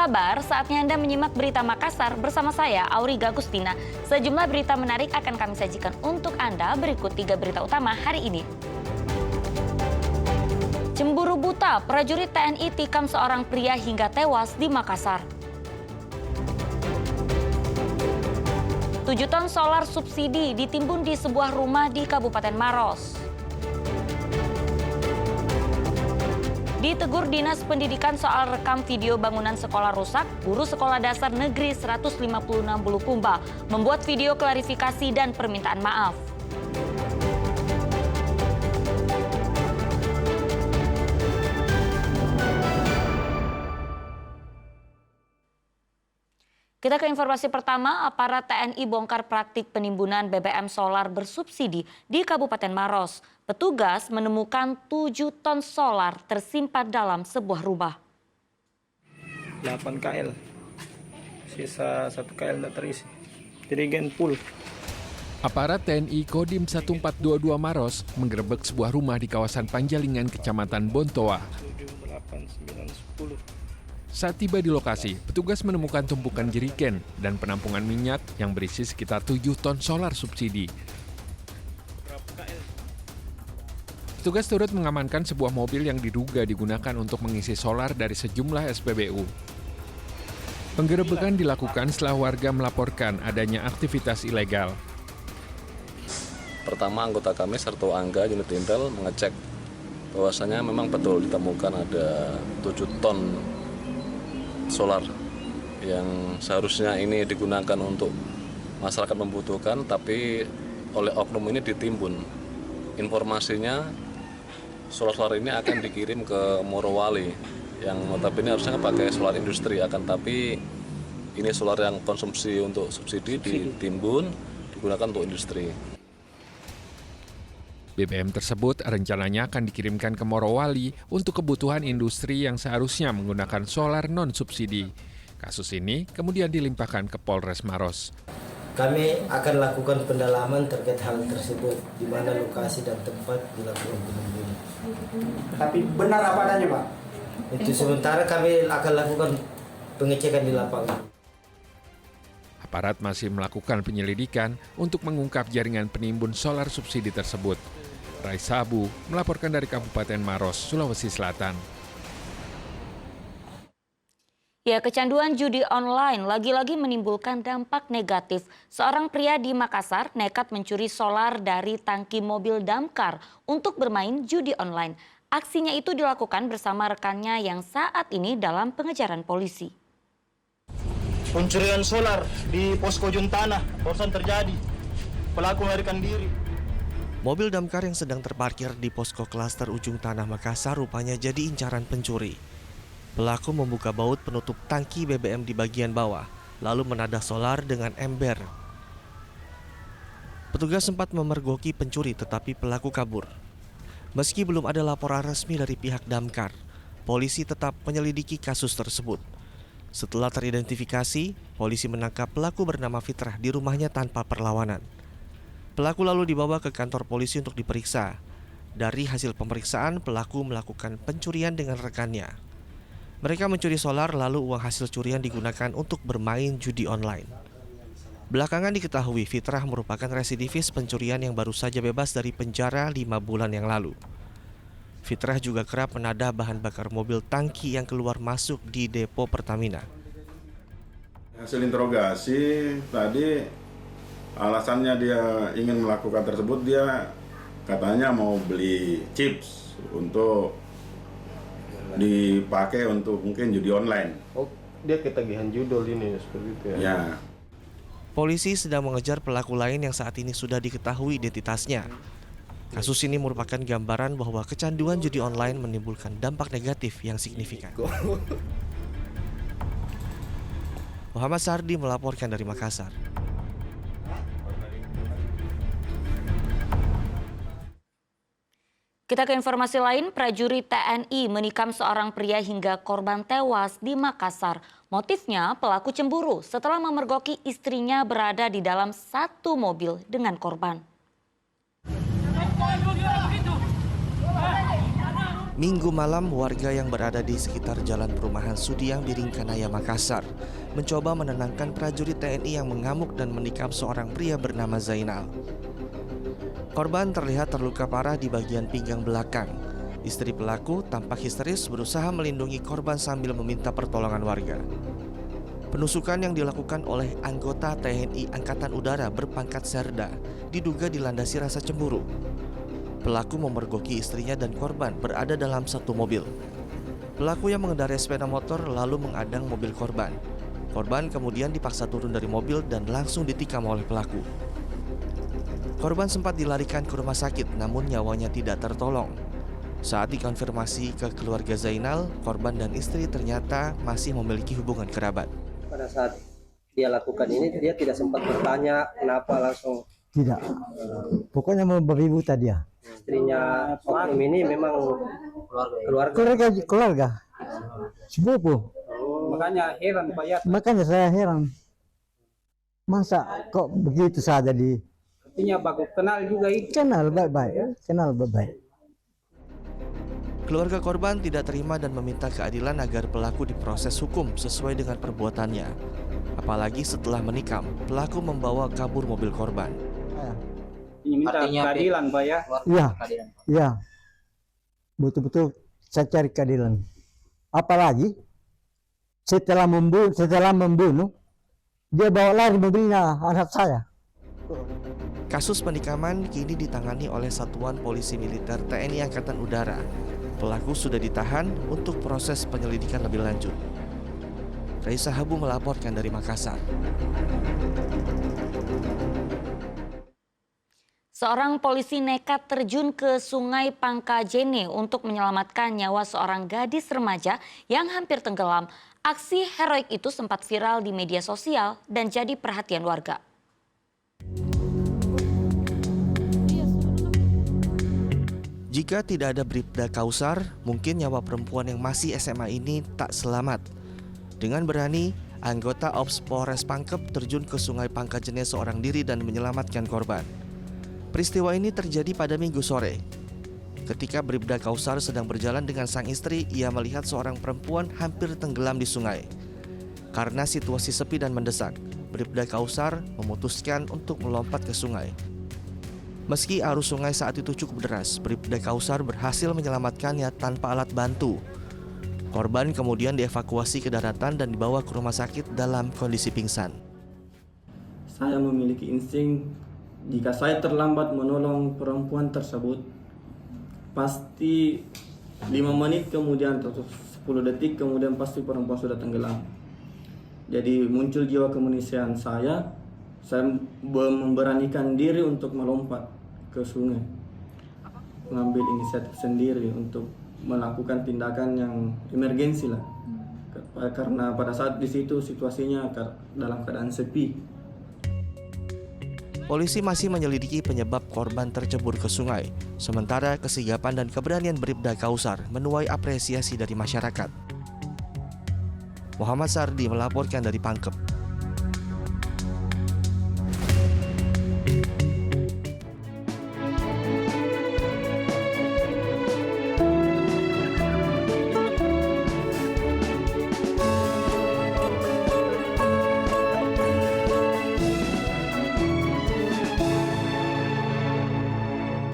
kabar? Saatnya Anda menyimak berita Makassar bersama saya, Auriga Agustina. Sejumlah berita menarik akan kami sajikan untuk Anda. Berikut 3 berita utama hari ini. Cemburu buta, prajurit TNI tikam seorang pria hingga tewas di Makassar. 7 ton solar subsidi ditimbun di sebuah rumah di Kabupaten Maros. Ditegur Dinas Pendidikan soal rekam video bangunan sekolah rusak, guru sekolah dasar negeri 156 Bulukumba membuat video klarifikasi dan permintaan maaf. Kita ke informasi pertama, aparat TNI bongkar praktik penimbunan BBM solar bersubsidi di Kabupaten Maros. Petugas menemukan 7 ton solar tersimpan dalam sebuah rumah. 8 KL, sisa 1 KL tidak terisi. Jadikan full. Aparat TNI Kodim 1422 Maros menggerebek sebuah rumah di kawasan Panjalingan, Kecamatan Bontoa. 7, 8, 9, 10. Saat tiba di lokasi, petugas menemukan tumpukan jerigen dan penampungan minyak yang berisi sekitar 7 ton solar subsidi. Petugas turut mengamankan sebuah mobil yang diduga digunakan untuk mengisi solar dari sejumlah SPBU. Penggerebekan dilakukan setelah warga melaporkan adanya aktivitas ilegal. Pertama, anggota kami serta Angga unit Intel mengecek bahwasanya memang betul ditemukan ada 7 ton solar yang seharusnya ini digunakan untuk masyarakat membutuhkan, tapi oleh oknum ini ditimbun. Informasinya solar ini akan dikirim ke Morowali yang notabene harusnya pakai solar industri, akan tapi ini solar yang konsumsi untuk subsidi ditimbun digunakan untuk industri. BBM tersebut rencananya akan dikirimkan ke Morowali untuk kebutuhan industri yang seharusnya menggunakan solar non-subsidi. Kasus ini kemudian dilimpahkan ke Polres Maros. Kami akan lakukan pendalaman terkait hal tersebut, di mana lokasi dan tempat dilakukan penimbunan. Tapi benar apa adanya, Pak? Itu sementara kami akan lakukan pengecekan di lapangan. Aparat masih melakukan penyelidikan untuk mengungkap jaringan penimbun solar subsidi tersebut. Raisa Abu melaporkan dari Kabupaten Maros, Sulawesi Selatan. Ya, kecanduan judi online lagi-lagi menimbulkan dampak negatif. Seorang pria di Makassar nekat mencuri solar dari tangki mobil damkar untuk bermain judi online. Aksinya itu dilakukan bersama rekannya yang saat ini dalam pengejaran polisi. Pencurian solar di posko Juntana barusan terjadi. Pelaku melarikan diri. Mobil damkar yang sedang terparkir di posko klaster Ujung Tanah Makassar rupanya jadi incaran pencuri. Pelaku membuka baut penutup tangki BBM di bagian bawah, lalu menadah solar dengan ember. Petugas sempat memergoki pencuri tetapi pelaku kabur. Meski belum ada laporan resmi dari pihak damkar, polisi tetap menyelidiki kasus tersebut. Setelah teridentifikasi, polisi menangkap pelaku bernama Fitrah di rumahnya tanpa perlawanan. Pelaku lalu dibawa ke kantor polisi untuk diperiksa. Dari hasil pemeriksaan, pelaku melakukan pencurian dengan rekannya. Mereka mencuri solar lalu uang hasil curian digunakan untuk bermain judi online. Belakangan diketahui Fitrah merupakan residivis pencurian yang baru saja bebas dari penjara 5 bulan yang lalu. Fitrah juga kerap menadah bahan bakar mobil tangki yang keluar masuk di depo Pertamina. Hasil interogasi tadi alasannya dia ingin melakukan tersebut, dia katanya mau beli chips untuk dipakai untuk mungkin judi online. Oh, dia ketagihan judul ini seperti itu ya? Ya. Polisi sedang mengejar pelaku lain yang saat ini sudah diketahui identitasnya. Kasus ini merupakan gambaran bahwa kecanduan judi online menimbulkan dampak negatif yang signifikan. Muhammad Sardi melaporkan dari Makassar. Kita ke informasi lain, prajurit TNI menikam seorang pria hingga korban tewas di Makassar. Motifnya pelaku cemburu setelah memergoki istrinya berada di dalam satu mobil dengan korban. Minggu malam, warga yang berada di sekitar Jalan Perumahan Sudiang Biringkanaya, Makassar mencoba menenangkan prajurit TNI yang mengamuk dan menikam seorang pria bernama Zainal. Korban terlihat terluka parah di bagian pinggang belakang. Istri pelaku tampak histeris berusaha melindungi korban sambil meminta pertolongan warga. Penusukan yang dilakukan oleh anggota TNI Angkatan Udara berpangkat Serda diduga dilandasi rasa cemburu. Pelaku memergoki istrinya dan korban berada dalam satu mobil. Pelaku yang mengendarai sepeda motor lalu mengadang mobil korban. Korban kemudian dipaksa turun dari mobil dan langsung ditikam oleh pelaku. Korban sempat dilarikan ke rumah sakit namun nyawanya tidak tertolong. Saat dikonfirmasi ke keluarga Zainal, korban dan istri ternyata masih memiliki hubungan kerabat. Pada saat dia lakukan ini, dia tidak sempat bertanya kenapa langsung. Tidak, pokoknya mau beribu tadi ya. Istrinya oknum ini memang Keluarga, sepupu. Makanya heran Pak ya. Makanya saya heran, masa kok begitu saja di. Artinya bagus kenal juga itu. Kenal baik-baik. Keluarga korban tidak terima dan meminta keadilan agar pelaku diproses hukum sesuai dengan perbuatannya. Apalagi setelah menikam, pelaku membawa kabur mobil korban. Minta keadilan Pak ya. Iya. Betul-betul saya cari keadilan. Apalagi setelah membunuh, dia bawa lari mobilnya anak saya. Kasus penikaman kini ditangani oleh Satuan Polisi Militer TNI Angkatan Udara. Pelaku sudah ditahan untuk proses penyelidikan lebih lanjut. Raisa Habu melaporkan dari Makassar. Seorang polisi nekat terjun ke Sungai Pangkajene untuk menyelamatkan nyawa seorang gadis remaja yang hampir tenggelam. Aksi heroik itu sempat viral di media sosial dan jadi perhatian warga. Jika tidak ada Bribda Kausar, mungkin nyawa perempuan yang masih SMA ini tak selamat. Dengan berani, anggota Ops Polres Pangkep terjun ke Sungai Pangkajene seorang diri dan menyelamatkan korban. Peristiwa ini terjadi pada Minggu sore. Ketika Bribda Kausar sedang berjalan dengan sang istri, ia melihat seorang perempuan hampir tenggelam di sungai. Karena situasi sepi dan mendesak, Bribda Kausar memutuskan untuk melompat ke sungai. Meski arus sungai saat itu cukup deras, Bribda Kausar berhasil menyelamatkannya tanpa alat bantu. Korban kemudian dievakuasi ke daratan dan dibawa ke rumah sakit dalam kondisi pingsan. Saya memiliki insting, jika saya terlambat menolong perempuan tersebut, pasti 5 menit kemudian atau 10 detik kemudian pasti perempuan sudah tenggelam. Jadi muncul jiwa kemanusiaan saya memberanikan diri untuk melompat ke sungai, mengambil inisiatif sendiri untuk melakukan tindakan yang emergensi lah, karena pada saat di situ situasinya dalam keadaan sepi. Polisi masih menyelidiki penyebab korban tercebur ke sungai, sementara kesigapan dan keberanian Bribda Kausar menuai apresiasi dari masyarakat. Muhammad Sardi melaporkan dari Pangkep.